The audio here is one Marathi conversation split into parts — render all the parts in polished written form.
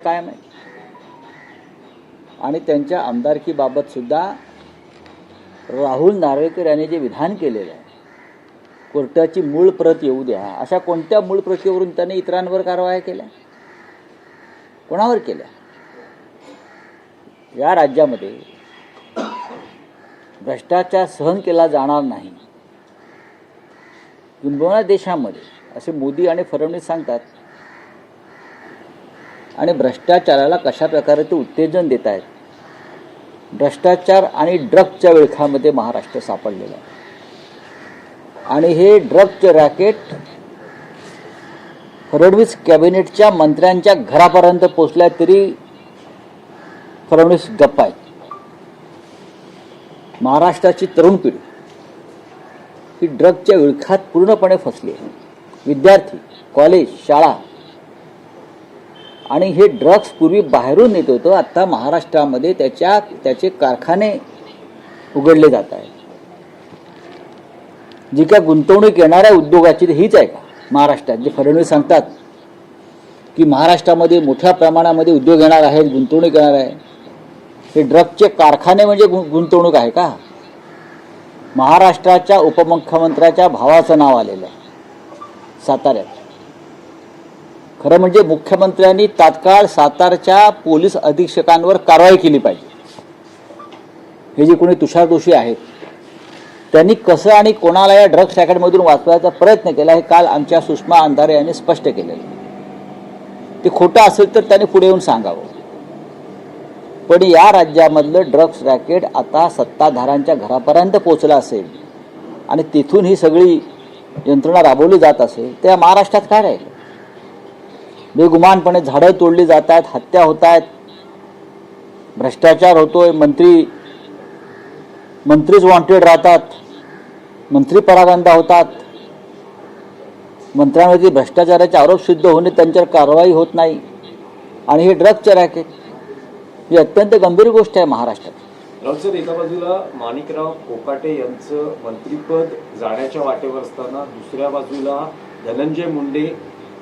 कायम आहे आणि त्यांच्या आमदारकीबाबत सुद्धा राहुल नार्वेकर यांनी जे विधान केलेलं आहे, कोर्टाची मूळ प्रत येऊ द्या, अशा कोणत्या मूळ प्रतीवरून त्यांनी इतरांवर कारवाया केल्या? कोणावर केल्या? या राज्यामध्ये भ्रष्टाचार सहन केला जाणार नाही, किंबहुना देशामध्ये, असे मोदी आणि फडणवीस सांगतात. आणि भ्रष्टाचाराला कशा प्रकारे ते उत्तेजन देत आहेत. भ्रष्टाचार आणि ड्रग्जच्या विळख्यामध्ये महाराष्ट्र सापडलेला आहे आणि हे ड्रग्जचे रॅकेट फडणवीस कॅबिनेटच्या मंत्र्यांच्या घरापर्यंत पोहोचल्या तरी फडणवीस गप्प आहेत. महाराष्ट्राची तरुण पिढी ही ड्रग्जच्या विळख्यात पूर्णपणे फसली आहे. विद्यार्थी, कॉलेज, शाळा, आणि हे ड्रग्ज पूर्वी बाहेरून येत होतं, आता महाराष्ट्रामध्ये त्याचे कारखाने उघडले जात आहेत. जी काय गुंतवणूक येणाऱ्या उद्योगाची हीच आहे का महाराष्ट्रात? जे फडणवीस सांगतात की महाराष्ट्रामध्ये मोठ्या प्रमाणामध्ये उद्योग येणार आहेत, गुंतवणूक येणार आहे, हे ड्रग्जचे कारखाने म्हणजे गुंतवणूक आहे का? महाराष्ट्राच्या उपमुख्यमंत्र्याच्या भावाचं नाव आलेलं आहे साताऱ्यात. खरं म्हणजे मुख्यमंत्र्यांनी तात्काळ सातारच्या पोलीस अधीक्षकांवर कारवाई केली पाहिजे. हे जे कोणी तुषार दोषी आहेत त्यांनी कसं आणि कोणाला या ड्रग्ज रॅकेटमधून वाचवायचा प्रयत्न केला हे काल आमच्या सुषमा अंधारे यांनी स्पष्ट केलेलं. ते खोटं असेल तर त्यांनी पुढे येऊन सांगावं. पण या राज्यामधलं ड्रग्ज रॅकेट आता सत्ताधाऱ्यांच्या घरापर्यंत पोहोचलं असेल आणि तिथून ही सगळी यंत्रणा राबवली जात असेल तर महाराष्ट्रात काय राहील? बेगुमानपणे झाडं तोडली जात आहेत, हत्या होत आहेत, भ्रष्टाचार होतोय, मंत्रीच वॉन्टेड राहतात, मंत्री परागंदा होतात, मंत्र्यांवरती भ्रष्टाचाराचे आरोप सिद्ध होणे, त्यांच्यावर कारवाई होत नाही, आणि हे ड्रग्जचे रॅकेट ही अत्यंत गंभीर गोष्ट आहे महाराष्ट्रात. राऊत सर, एका बाजूला माणिकराव कोकाटे यांचं मंत्रिपद जाण्याच्या वाटेवर असताना दुसऱ्या बाजूला धनंजय मुंडे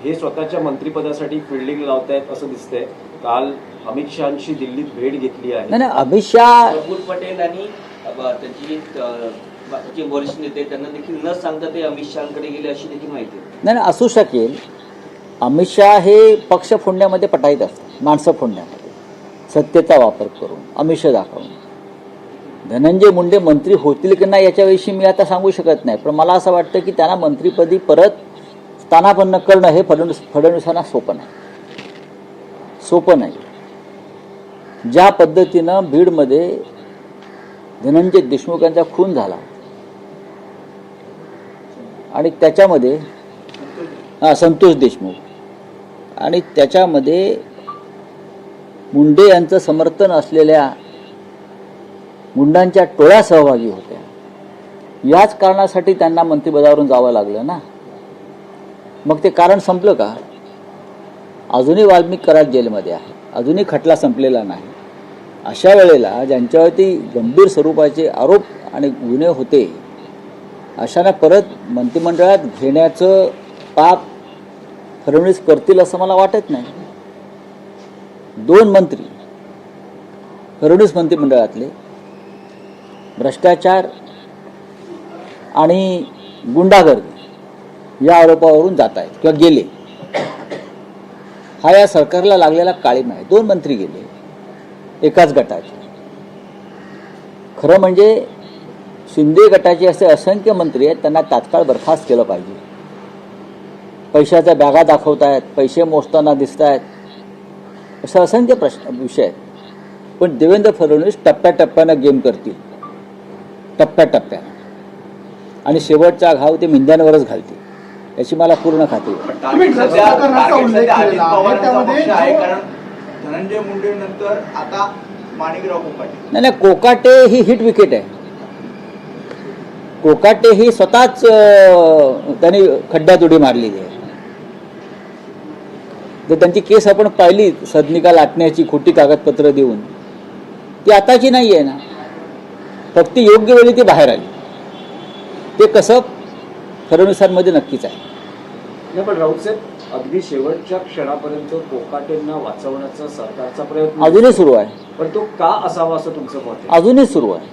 हे स्वतःच्या मंत्रिपदासाठी फिल्डिंग लावतायत असं दिसतंय. काल अमित शहांची दिल्लीत भेट घेतली आहे. नाही, अमित शहा, प्रफुल्ल पटेल आणि त्यांची वरिष्ठ नेते त्यांना देखील न सांगता ते अमित शहांकडे गेले अशी देखील माहिती आहे. नाही, असू शकेल. अमित शहा हे पक्ष फोडण्यामध्ये पटाईत असतात, माणसं फोडण्यामध्ये, सत्तेचा वापर करून, आमिष दाखवून. धनंजय मुंडे मंत्री होतील की नाही याच्याविषयी मी आता सांगू शकत नाही, पण मला असं वाटतं की त्यांना मंत्रिपदी परत स्थानापन्न करणं हे फडणवीसांना सोपं नाही. ज्या पद्धतीनं बीडमध्ये धनंजय देशमुख यांचा खून झाला आणि त्याच्यामध्ये संतोष देशमुख, आणि त्याच्यामध्ये मुंडे यांचं समर्थन असलेल्या गुंडांच्या टोळ्या सहभागी होत्या. याच कारणासाठी त्यांना मंत्रिपदावरून जावं लागलं ना. मग ते कारण संपलं का? अजूनही वाल्मिक कराड जेलमध्ये आहे, अजूनही खटला संपलेला नाही. अशा वेळेला ज्यांच्यावरती गंभीर स्वरूपाचे आरोप आणि गुन्हे होते अशांना परत मंत्रिमंडळात घेण्याचं पाप फडणवीस करतील असं मला वाटत नाही. 2 मंत्री फडणवीस मंत्रिमंडळातले भ्रष्टाचार आणि गुंडागर्दी या आरोपावरून जात आहेत किंवा गेले. हा या सरकारला लागलेला काळीमा आहे. 2 मंत्री गेले एकाच गटाचे. खरं म्हणजे शिंदे गटाचे असे असंख्य मंत्री आहेत, त्यांना तात्काळ बरखास्त केलं पाहिजे. पैशाच्या बॅगा दाखवत आहेत, पैसे मोजताना दिसत आहेत, असे असंख्य विषय आहेत. पण देवेंद्र फडणवीस टप्प्याटप्प्यानं गेम करतील, टप्प्याटप्प्यानं, आणि शेवटचा घाव ते मिंद्यांवरच घालतील याची मला पूर्ण खात्री आहे. धनंजय मुंडे नंतर आता माणिकराव कोकाटे. नाही, कोकाटे ही हिट विकेट आहे. कोकाटे ही स्वतःच त्यांनी खड्ड्यात उडी मारलेली आहे. जर त्यांची केस आपण पाहिली, सदनिका लाटण्याची खोटी कागदपत्र देऊन, ती आताची नाही आहे ना, फक्त योग्य वेळी ती बाहेर आली. ते कसं फडणवीसांमध्ये नक्कीच आहे. पण राऊत साहेब, अगदी शेवटच्या क्षणापर्यंत कोकाटेंना वाचवण्याचा सरकारचा प्रयत्न अजूनही सुरू आहे, पण तो का असावा असं तुमचं मत आहे? अजूनही सुरू आहे.